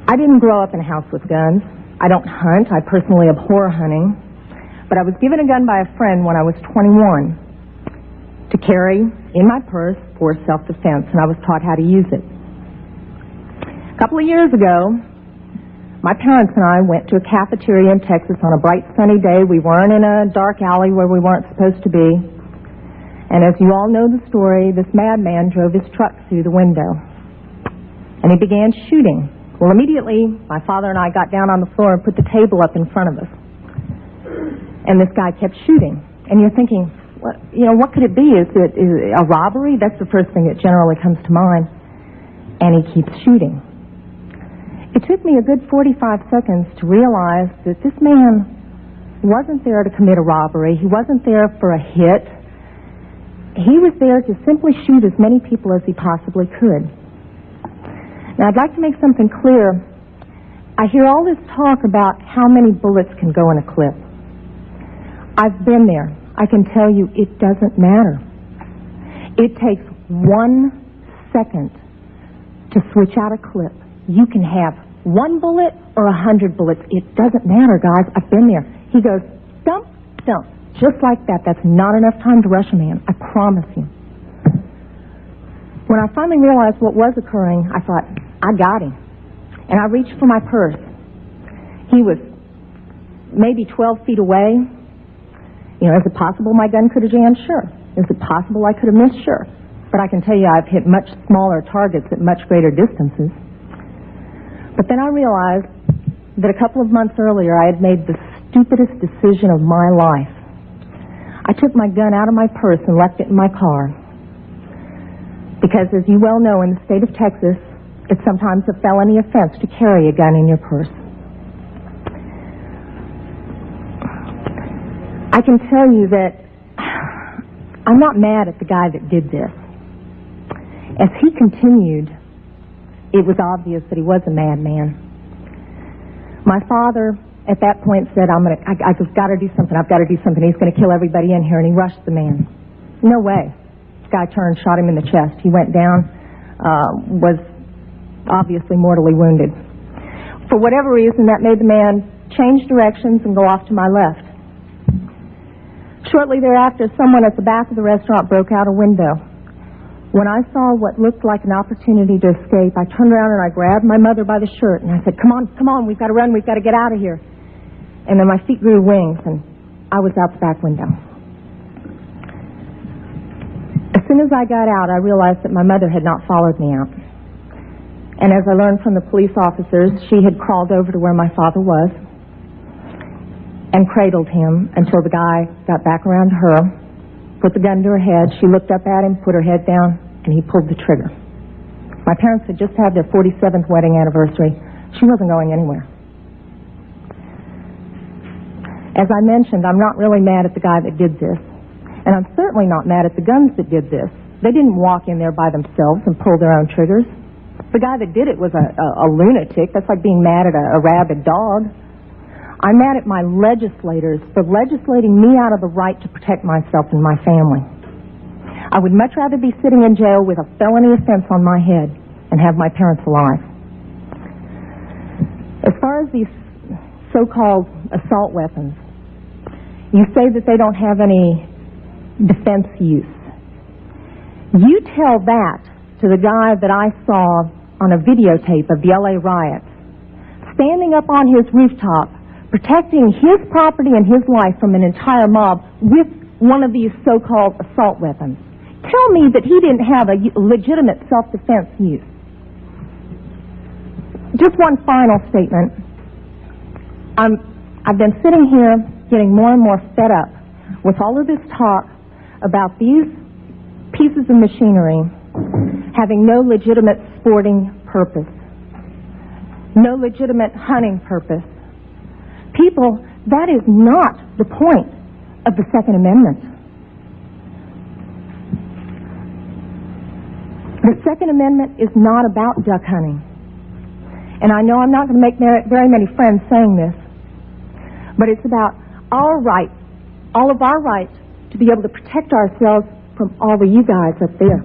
I didn't grow up in a house with guns. I don't hunt. I personally abhor hunting. But I was given a gun by a friend when I was 21 to carry in my purse for self-defense, and I was taught how to use it. A couple of years ago, my parents and I went to a cafeteria in Texas on a bright sunny day. We weren't in a dark alley where we weren't supposed to be. And as you all know the story, this madman drove his truck through the window. And he began shooting. Well, immediately, my father and I got down on the floor and put the table up in front of us. And this guy kept shooting. And you're thinking, what could it be? Is it a robbery? That's the first thing that generally comes to mind. And he keeps shooting. It took me a good 45 seconds to realize that this man wasn't there to commit a robbery. He wasn't there for a hit. He was there to simply shoot as many people as he possibly could. Now, I'd like to make something clear. I hear all this talk about how many bullets can go in a clip. I've been there. I can tell you it doesn't matter. It takes 1 second to switch out a clip. You can have 1 bullet or 100 bullets. It doesn't matter, guys. I've been there. He goes, dump, dump. Just like that. That's not enough time to rush a man. I promise you. When I finally realized what was occurring, I thought, I got him. And I reached for my purse. He was maybe 12 feet away. Is it possible my gun could have jammed? Sure. Is it possible I could have missed? Sure. But I can tell you I've hit much smaller targets at much greater distances. But then I realized that a couple of months earlier I had made the stupidest decision of my life. I took my gun out of my purse and left it in my car. Because as you well know, in the state of Texas, it's sometimes a felony offense to carry a gun in your purse. I can tell you that I'm not mad at the guy that did this. As he continued, it was obvious that he was a madman. My father, at that point, said, I've just got to do something. I've got to do something. He's going to kill everybody in here. And he rushed the man. No way. This guy turned, shot him in the chest. He went down, was obviously mortally wounded. For whatever reason, that made the man change directions and go off to my left. Shortly thereafter, someone at the back of the restaurant broke out a window. When I saw what looked like an opportunity to escape, I turned around and I grabbed my mother by the shirt and I said, come on, we've got to run, we've got to get out of here. And then my feet grew wings and I was out the back window. As soon as I got out, I realized that my mother had not followed me out. And as I learned from the police officers, she had crawled over to where my father was and cradled him until the guy got back around to her, put the gun to her head. She looked up at him, put her head down, and he pulled the trigger. My parents had just had their 47th wedding anniversary. She wasn't going anywhere. As I mentioned, I'm not really mad at the guy that did this. And I'm certainly not mad at the guns that did this. They didn't walk in there by themselves and pull their own triggers. The guy that did it was a lunatic. That's like being mad at a rabid dog. I'm mad at my legislators for legislating me out of the right to protect myself and my family. I would much rather be sitting in jail with a felony offense on my head and have my parents alive. As far as these so-called assault weapons, you say that they don't have any defense use. You tell that to the guy that I saw on a videotape of the LA riots, standing up on his rooftop, protecting his property and his life from an entire mob with one of these so-called assault weapons. Tell me that he didn't have a legitimate self-defense use. Just one final statement. I've been sitting here getting more and more fed up with all of this talk about these pieces of machinery having no legitimate sporting purpose, no legitimate hunting purpose. People, that is not the point of the Second Amendment. The Second Amendment is not about duck hunting. And I know I'm not going to make very many friends saying this, but it's about our right, all of our rights, to be able to protect ourselves from all of you guys up there.